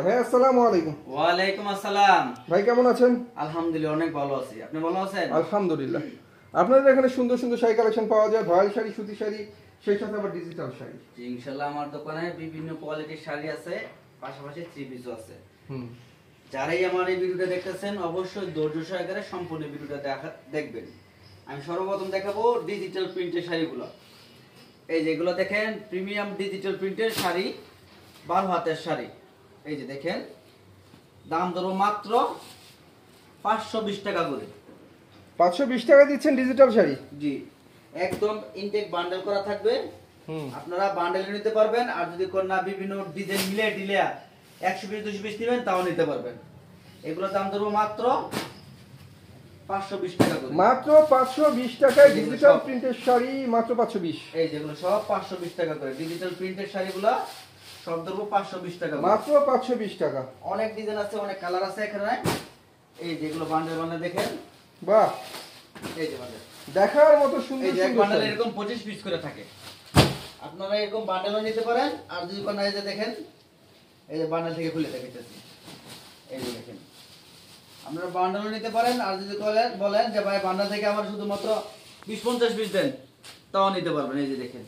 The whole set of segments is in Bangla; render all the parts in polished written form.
ভাই আসসালামু আলাইকুম। ওয়ালাইকুম আসসালাম। ভাই কেমন আছেন? আলহামদুলিল্লাহ অনেক ভালো আছি। আপনি ভালো আছেন? আলহামদুলিল্লাহ। আপনাদের এখানে সুন্দর সুন্দর শাড়ি কালেকশন পাওয়া যায়, ভয়েল শাড়ি, সুতি শাড়ি, সেই সাথে আবার ডিজিটাল শাড়ি। জি ইনশাআল্লাহ আমার দোকানে বিভিন্ন কোয়ালিটির শাড়ি আছে, পাশাপাশি থ্রি পিসও আছে। যারাই আমার এই ভিডিওটা দেখতেছেন অবশ্যই ধৈর্য সহকারে সম্পূর্ণ ভিডিওটা দেখবেন। আমি সর্বপ্রথম দেখাবো ডিজিটাল প্রিন্টের শাড়িগুলো। এই যেগুলো দেখেন প্রিমিয়াম ডিজিটাল প্রিন্টের শাড়ি, 12 হাতের শাড়ি। এই যে দেখেন দাম ধরো মাত্র 520 টাকা করে। 520 টাকা দিচ্ছেন ডিজিটাল শাড়ি? জি একদম ইনটেক বান্ডেল করা থাকবে। আপনারা বান্ডেলে নিতে পারবেন, আর যদি কোন না বিভিন্ন ডিজাইন মিলে দিলে 100 পিস 200 পিস নেবেন তাও নিতে পারবেন। এগুলোর দাম ধরবো মাত্র 520 টাকা করে। মাত্র 520 টাকায় ডিজিটাল প্রিন্টের শাড়ি, মাত্র 520। এই যেগুলো সব 520 টাকা করে ডিজিটাল প্রিন্টের শাড়িগুলো সব ধরবো 520 টাকা মাত্র 520 টাকা। অনেক ডিজাইন আছে, অনেক কালার আছে এখানে। এই যেগুলো বান্ডেল বান্ডেল দেখেন, বাহ, এই যে বান্ডেল দেখার মতো সুন্দর এই যে এক সুন্দর বান্ডেল শাড়ি। এরকম 25 পিস করে থাকে। আপনারা এরকম বান্ডেলও নিতে পারেন, আর যদি কোন এই যে দেখেন এই যে বান্ডেল থেকে খুলে দেখাইতেছি। এই যে দেখেন আপনারা বান্ডেলও নিতে পারেন, আর যদি বলেন যে ভাই বান্ডেল থেকে আমার শুধুমাত্র 20-50 পিস দেন তাও নিতে পারবেন। এই যে দেখেন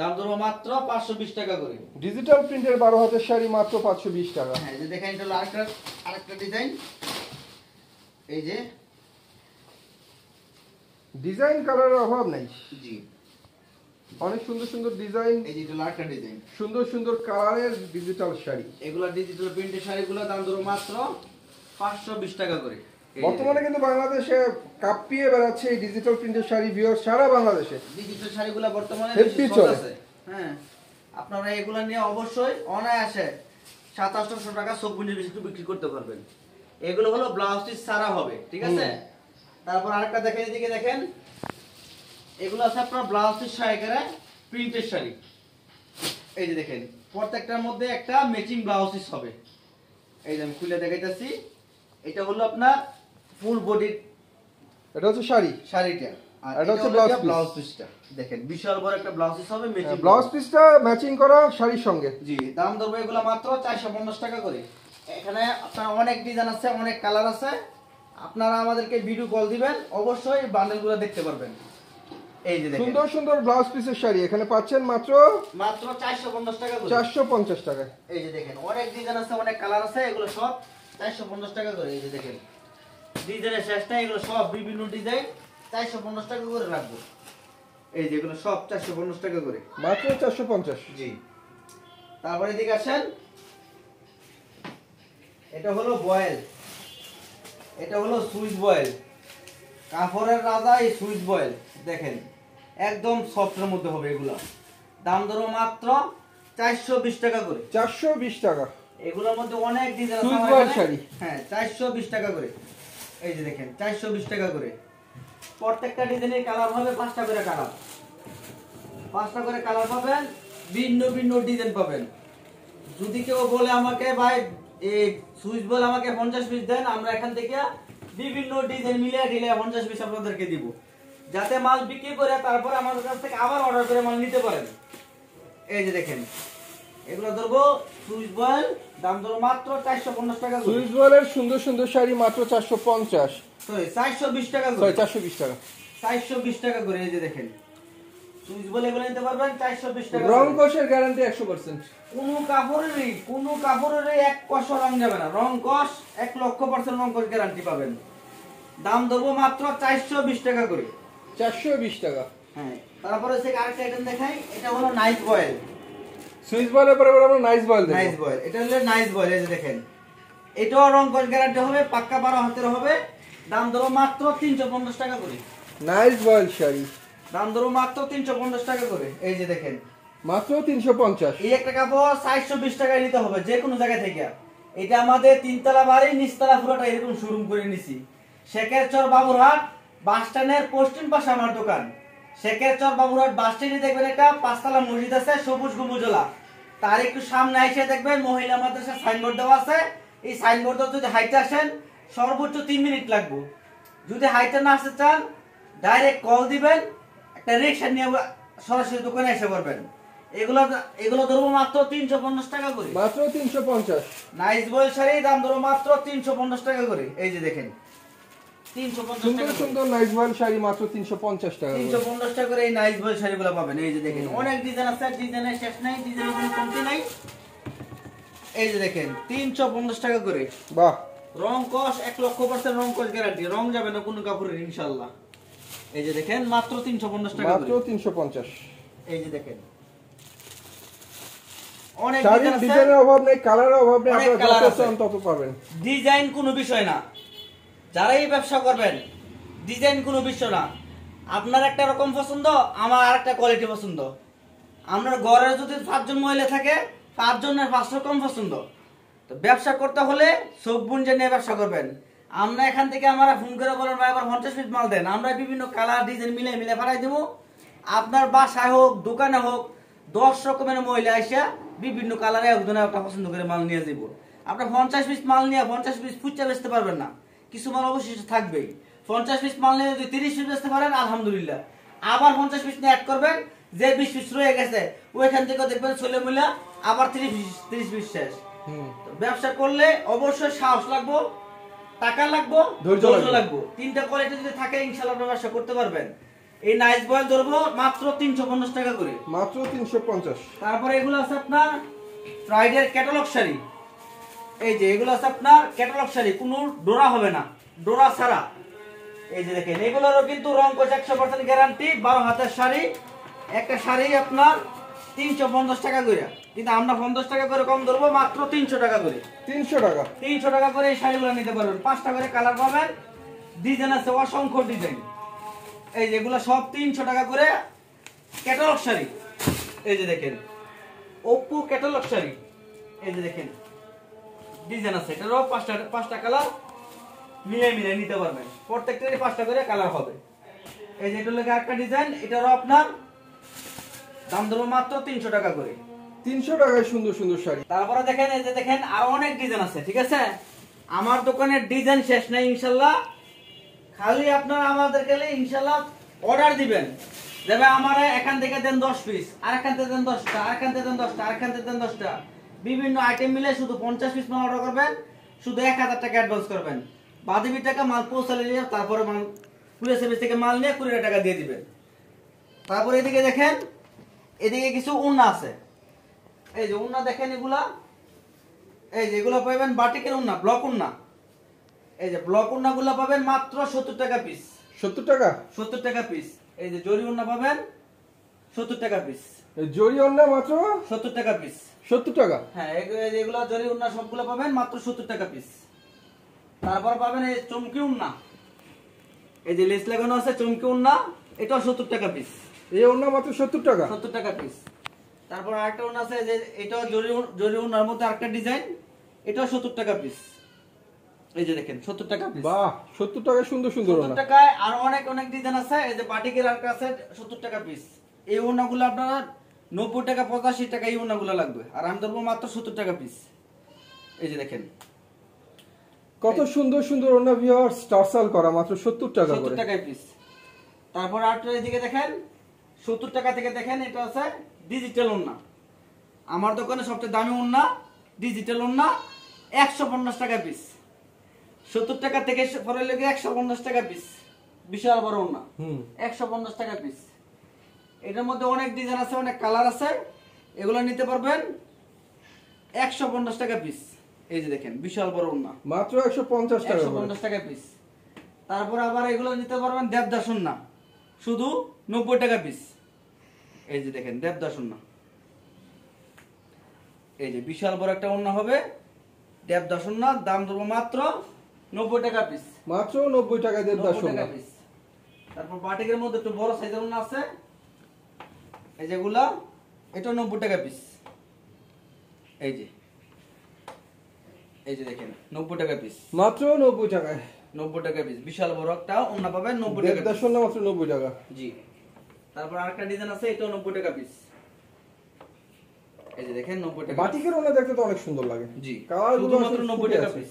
দাম ধরবো মাত্র 520 টাকা করে। ডিজিটাল প্রিন্টের 12 হাতের শাড়ি মাত্র 520 টাকা। হ্যাঁ এই যে দেখেন এটা হলো আরেকটা ডিজাইন। এই যে ডিজাইন কালারের অভাব নাই। জি অনেক সুন্দর সুন্দর ডিজাইন, এই যে এটা হলো আরেকটা ডিজাইন। সুন্দর সুন্দর কালারের ডিজিটাল শাড়ি। এগুলা ডিজিটাল প্রিন্টের শাড়িগুলো দাম ধরবো মাত্র 520 টাকা করে। বর্তমানে কিন্তু বাংলাদেশে কাঁপিয়ে বেড়াচ্ছে এই ডিজিটাল প্রিন্টের শাড়ি, ভিউয়ার সারা বাংলাদেশে ডিজিটাল শাড়িগুলো বর্তমানে হেভি বেশি চলে। আছে। হ্যাঁ আপনারা এগুলা নিয়ে অবশ্যই অনায়াসে 700-800 টাকা সব পুঁজির বেশি বিক্রি করতে পারবেন। এগুলো হলো ব্লাউজ পিস সারা হবে, ঠিক আছে? তারপর আরেকটা দেখেন, এদিকে দেখেন এগুলো আছে আপনার ব্লাউজ পিস সহকারে প্রিন্টের শাড়ি। এই যে দেখেন প্রত্যেকটার মধ্যে একটা ম্যাচিং ব্লাউজ পিস হবে। এই যে আমি খুলে দেখাইতেছি, এটা হলো আপনার ফুল বডি, এটা হচ্ছে শাড়ি, শাড়িটা, আর এটা হচ্ছে ব্লাউজ পিসটা। দেখেন বিশাল বড় একটা ব্লাউজ পিস হবে, ম্যাচিং ব্লাউজ পিসটা ম্যাচিং করা শাড়ির সঙ্গে। জি দাম ধরবে এগুলো মাত্র 450 টাকা করে। এখানে আপনার অনেক ডিজাইন আছে, অনেক কালার আছে। আপনারা আমাদেরকে ভিডিও কল দিবেন, অবশ্যই বান্ডেলগুলো দেখতে পারবেন। এই যে দেখেন সুন্দর সুন্দর ব্লাউজ পিসের শাড়ি এখানে পাচ্ছেন মাত্র 450 টাকা করে। 450 টাকায়। এই যে দেখেন অনেক ডিজাইন আছে, অনেক কালার আছে, এগুলো সব 450 টাকা করে। এই যে দেখেন ডিজাইনের শেষ নাই, এগুলো সব বিভিন্ন ডিজাইন 450 টাকা করে রাখবো। এই যে এগুলো সব 450 টাকা করে, মাত্র 450। জি তারপরে এদিকে আসেন, এটা হলো বয়েল, এটা হলো সুইচ বয়েল, কাপড়ের রাজা এই সুইচ বয়েল। দেখেন একদম সফটের মধ্যে হবে এগুলো। দাম ধরো মাত্র 420 টাকা করে। 420 টাকা। এগুলোর মধ্যে অনেক ডিজাইন আছে সুইচ বয়েল শাড়ি। হ্যাঁ 420 টাকা করে। এই যে দেখেন 420 টাকা করে। প্রত্যেকটা ডিজাইনের কালার হবে 5টা করে কালার, 5টা করে কালার পাবেন, ভিন্ন ভিন্ন ডিজাইন পাবেন। যদি কেউ বলে আমাকে ভাই এই সুইচ বল আমাকে 50 পিস দেন, আমরা এখান থেকে বিভিন্ন ডিজাইন মিলিয়ে দিলে 50 পিস আপনাদেরকে দিব, যাতে মাল বিক্রি করে তারপর আমাদের কাছ থেকে আবার অর্ডার করে মাল নিতে পারেন। এই যে দেখেন এগুলো ধরবো সুইচ বল, দাম ধরো মাত্র 450 টাকা করে। সুইচ বয়েলের সুন্দর সুন্দর শাড়ি মাত্র 450, সরি 420 টাকা করে। 420 টাকা, 420 টাকা করে। এই যে দেখেন সুইচ বল এগুলো নিতে পারবেন 420 টাকা। রং কষের গ্যারান্টি 100%। কোনো কাপড়েরই এক কষ রং যাবে না, রং কষ 1,00,000% রং কষ গ্যারান্টি পাবেন। দাম ধরবো মাত্র 420 টাকা করে। 420 টাকা। হ্যাঁ তারপরে থেকে আরেকটা আইটেম দেখাই, এটা হলো নাইস বয়েল। সুইচ বয়েলের পরে আমরা নাইস বয়েল দেখব। নাইস বয়েল, এটা হলো নাইস বয়েল। এই যে দেখেন এটাও রং কষ গ্যারান্টি হবে, পাক্কা 12 হাতের হবে। দাম ধরো মাত্র 350 টাকা করে। নাইস বয়েল শাড়ি দাম ধরো মাত্র 350 টাকা করে। এই যে দেখেন মাত্র 350। এই একটা কাপড় 420 টাকায় নিতে হবে যে কোনো জায়গা থেকে। এটা আমাদের 3তলা বাড়ি, নিচতলা পুরোটা এরকম শোরুম করে নিছি। শেখেরচর বাবুরহাট বাস স্ট্যান্ডের পশ্চিম পাশে আমার দোকান। শেখেরচর বাবুরহাট বাস স্ট্যান্ডে দেখবেন একটা 5তলা মসজিদ আছে সবুজ গম্বুজওয়ালা, তার একটু সামনে এসে দেখবেন মহিলা মাদ্রাসা সাইনবোর্ড দেওয়া আছে। এই সাইনবোর্ড যদি হাইটে আসেন সর্বোচ্চ 3 মিনিট লাগবে। যদি হাইটে না আসতে চান ডাইরেক্ট কল দিবেন, একটা রিক্সা নিয়ে সরাসরি দোকানে এসে পড়বেন। এগুলো এগুলো ধরবো মাত্র 350 টাকা করে, মাত্র 350। নাইস বয়েল শাড়ি দাম ধরবো মাত্র 350 টাকা করে। এই যে দেখেন 350 সুন্দর টাকা করে, সুন্দর নাইস বয়েল শাড়ি মাত্র 350 টাকা করে। 350 টাকা করে এই নাইস বয়েল শাড়িগুলো পাবেন। এই যে দেখেন অনেক ডিজাইন আছে, ডিজাইনের শেষ নাই, ডিজাইনের কোনো কমতি নাই। এই যে দেখেন 350 টাকা করে। বাহ, রং কস 1,00,000% রং কস গ্যারান্টি, রং যাবে না কোনো কাপড়ের ইনশাআল্লাহ। এই যে দেখেন মাত্র 350 টাকা মাত্র করে। 350। এই যে দেখেন অনেক শাড়ির ডিজাইন আছে, ডিজাইনের অভাব নেই, কালারের অভাব নেই, অনেক আপনারা কালার যত আছে। চান তত পাবেন। ডিজাইন কোনো বিষয় না, যারাই ব্যবসা করবেন ডিজাইন কোনো বিষয় না। আপনার একটা রকম পছন্দ, আমার আরেকটা কোয়ালিটি পছন্দ। আপনার ঘরে যদি 5 জন মহিলা থাকে, 5 জনের 5 রকম পছন্দ। তো ব্যবসা করতে হলে সব বুঝে নিয়ে ব্যবসা করবেন। আমরা এখান থেকে আমরা ফোন করে বলেন ভাই আবার 50 পিস মাল দেন, আমরা বিভিন্ন কালার ডিজাইন মিলে মিলে পাঠাই দেবো। আপনার বাসায় হোক দোকানে হোক 10 রকমের মহিলা এসে বিভিন্ন কালারে একজনে একটা পছন্দ করে মাল নিয়ে যাব। আপনার 50 পিস মাল নিয়ে 50 পিস ফুচা বেচতে পারবেন না, কিছু মাল অবশিষ্ট থাকবেই। 50 পিস মাল নিয়ে যদি 30 পিস বেচতে পারেন আলহামদুলিল্লাহ, আবার 50 পিস নিয়ে অ্যাড করবেন, যে 20 পিস রয়ে গেছে ওইখান থেকে দেখবেন ছেলে মিলা আবার 30 পিস শেষ। তো ব্যবসা করলে অবশ্যই সাহস লাগবো, টাকা লাগবো, ধৈর্য লাগবো। তিনটা কোয়ালিটি যদি থাকে ইনশাআল্লাহ আপনি ব্যবসা করতে পারবেন। এই নাইস বয়েল ধরবো মাত্র 350 টাকা করে, মাত্র 350। তারপরে এগুলো আছে আপনার ফ্রাইডের ক্যাটালগ শাড়ি। এই যে এগুলো আছে আপনার ক্যাটালগ শাড়ি, কোনো ডোরা হবে না, ডোরা ছাড়া। এই যে দেখেন এগুলোরও কিন্তু রং কোচ 100% গ্যারান্টি। 12 হাতের শাড়ি, একটা শাড়ি আপনার 350 টাকা করে, কিন্তু আমরা 50 টাকা করে কম ধরবো, মাত্র 300 টাকা করে। 300 টাকা। 300 টাকা করে এই শাড়িগুলো নিতে পারবেন। 5টা করে কালার পাবেন, ডিজাইন আছে অসংখ্য ডিজাইন। এই যেগুলো সব 300 টাকা করে ক্যাটালগ শাড়ি। এই যে দেখেন ওপ্পো ক্যাটালগ শাড়ি, এই যে দেখেন ডিজাইন আছে, এটারও 5টা কালার মিলে মিলে নিতে পারবেন। প্রত্যেকটারই 5টা করে কালার হবে। এই যে এটা হলো একটা ডিজাইন, এটারও আপনার দাম ধরবো মাত্র 300 টাকা করে। 300 টাকায় সুন্দর সুন্দর শাড়ি। তারপরে দেখেন এই যে দেখেন আরো অনেক ডিজাইন আছে, ঠিক আছে। আমার দোকানের ডিজাইন শেষ নাই ইনশাআল্লাহ, খালি আপনারা আমাদেরকে ইনশাআল্লাহ অর্ডার দিবেন। যেমন আমার এখান থেকে দেন 10 পিস, আর এখান থেকে দেন 10টা, আর এখান থেকে দেন 10টা, আর এখান থেকে দেন 10টা, বিভিন্ন আইটেম মিলে শুধু 50 পিস মাল অর্ডার করবেন, শুধু 1000 টাকা অ্যাডভান্স করবেন, বাকি টাকা মাল পৌঁছালে নিয়ে তারপরে মাল কুরিয়ার সার্ভিস থেকে মাল নিয়ে 20 টাকা দিয়ে দিবেন। তারপরে এদিকে দেখেন, এদিকে কিছু উন্না আছে। এই যে উন্না দেখেন এগুলা, এই যে এগুলো পাবেন বাটিকের উন্না, ব্লক উন্না। এই যে ব্লক উন্না গুলা পাবেন মাত্র 70 টাকা পিস। 70 টাকা? 70 টাকা পিস। এই যে জরি উন্না পাবেন 70 টাকা পিস। এই জরি ওন্না মাত্র 70 টাকা পিস। 70 টাকা? হ্যাঁ, এগুলো জরি উন্না সবগুলো পাবেন মাত্র 70 টাকা পিস। তারপর পাবেন এই চমকি উন্না, এই যে লেস লাগানো আছে চমকি উন্না, এটাও 70 টাকা পিস। এই ওন্না মাত্র 70 টাকা? 70 টাকা পিস। তারপর আরেকটা উন্না আছে যে এটাও জরি উন্নার মধ্যে আরেকটা ডিজাইন, এটাও 70 টাকা পিস। এই যে দেখেন 70 টাকা পিস। বাহ, 70 টাকায় সুন্দর সুন্দর 70 ওন্না। টাকায় আর অনেক অনেক ডিজাইন আছে। এই যে বাটিকের আর আছে 70 টাকা পিস। এই ওন্নাগুলো আপনারা 90 টাকা 85 টাকা এই ওন্নাগুলো লাগবে, আর আমি ধরবো মাত্র 70 টাকা পিস। এই যে দেখেন কত সুন্দর সুন্দর ওন্না ভিউয়ার্স, টার্সাল করা, মাত্র 70 টাকা করে। 70 টাকায় পিস। তারপর আর এদিকে দেখেন 70 টাকা থেকে দেখেন এটা আছে ডিজিটাল ওন্না। আমার দোকানে সবচেয়ে দামি ওন্না ডিজিটাল ওন্না, 150 টাকা পিস। 70 টাকা থেকে পরে লেগে 150 টাকা পিস, বিশাল বড় ওন্না। 150 টাকা পিস। এটার মধ্যে অনেক ডিজাইন আছে, অনেক কালার আছে, এগুলো নিতে পারবেন 150 টাকা পিস। এই যে দেখেন বিশাল বড় ওন্না, মাত্র 150 টাকা করে। 150 টাকা পিস। তারপর আবার এগুলো নিতে পারবেন দেবদাস ওন্না, শুধু 90 টাকা পিস। এই যে দেখেন দেবদাস ওন্না, এই যে বিশাল বড় একটা ওন্না হবে দেবদাস ওন্না, দাম দেবো মাত্র 90 টাকা পিস। মাত্র 90 টাকা দেবদাস 90 ওন্না। টাকা পিস। তারপর বাটিকের মধ্যে একটু বড় সাইজের ওন্না আছে, এই যেগুলা, এটা 90 টাকা পিস। এই যে দেখেন 90 টাকা পিস, মাত্র 90 টাকায়। 90 টাকা পিস, বিশাল বড় একটা ওন্না পাবেন 90 টাকা দেবদাস পিস। ওন্না মাত্র 90 টাকা। জি। তারপর আরেকটা ডিজাইন আছে, এটাও 90 টাকা পিস। এই যে দেখেন 90 টাকা। বাটিকের ওন্না দেখতে তো অনেক সুন্দর লাগে। জি, কালারগুলো শুধুমাত্র 90 টাকা পিস।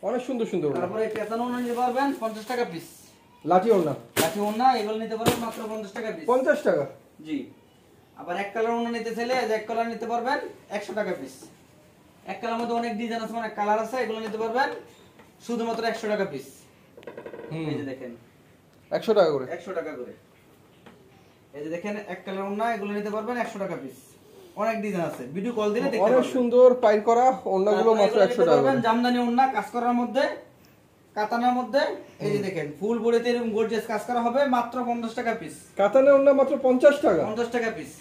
অনেক সুন্দর সুন্দর ওন্না। তারপরে পেছানো ওন্না নিতে পারবেন 50 টাকা পিস। লাঠি ওন্না লাঠি ওন্না এগুলো নিতে পারবেন মাত্র 50 টাকা পিস। 50 টাকা? জি। আবার এক কালার ওনা নিতে চাইলে এক কালার নিতে পারবেন 100 টাকা পিস। এক কালার মধ্যে অনেক ডিজাইন আছে, অনেক কালার আছে, এগুলো নিতে পারবেন শুধুমাত্র 100 টাকা পিস। এই যে দেখেন 100 টাকা করে, 100 টাকা করে। এই যে দেখেন এক কালার ওনা, এগুলো নিতে পারবেন 100 টাকা পিস। অনেক ডিজাইন আছে, ভিডিও কল দিলে দেখতে পারবেন। অনেক সুন্দর পাইর করা ওন্নাগুলো মাত্র 100 টাকা করে। জামদানি ওন্না কাজ করার মধ্যে, কাতানার মধ্যে। এই যে দেখেন ফুল বডিতে এরকম গর্জিয়াস কাজ করা হবে, মাত্র 50 টাকা পিস। কাতানে ওন্না মাত্র 50 টাকা, 50 টাকা পিস।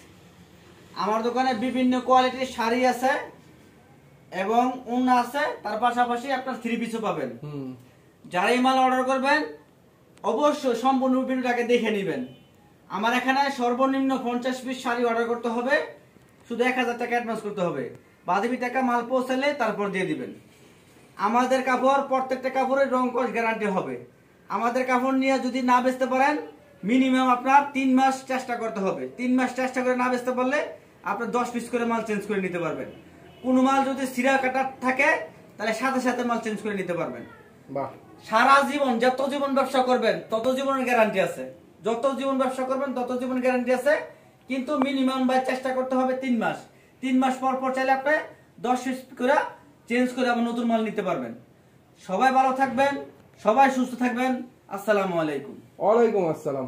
আমার দোকানে বিভিন্ন কোয়ালিটির শাড়ি আছে এবং ওন্না আছে, তার পাশাপাশি আপনার থ্রি পিসও পাবেন। যারাই মাল অর্ডার করবেন অবশ্যই সম্পূর্ণ ভিডিওটাকে দেখে নেবেন। আমার এখানে সর্বনিম্ন 50 পিস শাড়ি অর্ডার করতে হবে, শুধু 1000 টাকা অ্যাডভান্স করতে হবে, বাকি টাকা মাল পৌঁছালে তারপর দিয়ে দিবেন। আমাদের কাপড় প্রত্যেকটা কাপড়ের রং কস গ্যারান্টি হবে। আমাদের কাপড় নিয়ে যদি না বেচতে পারেন মিনিমাম আপনার 3 মাস চেষ্টা করতে হবে। 3 মাস চেষ্টা করে না বেচতে পারলে আপনি 10 পিস করে মাল চেঞ্জ করে নিতে পারবেন। কোনো মাল যদি সিরা কাটা থাকে তাহলে সাথে সাথে মাল চেঞ্জ করে নিতে পারবেন। বাহ, সারা জীবন যত জীবন ব্যবসা করবেন তত জীবনের গ্যারান্টি আছে, যত জীবন ব্যবসা করবেন তত জীবন গ্যারান্টি আছে। কিন্তু মিনিমাম ভাই চেষ্টা করতে হবে 3 মাস। 3 মাস পর পর চাইলে আপনি 10 পিস করে চেঞ্জ করে আবার নতুন মাল নিতে পারবেন। সবাই ভালো থাকবেন, সবাই সুস্থ থাকবেন। আসসালামু আলাইকুম। ওয়ালাইকুম আসসালাম।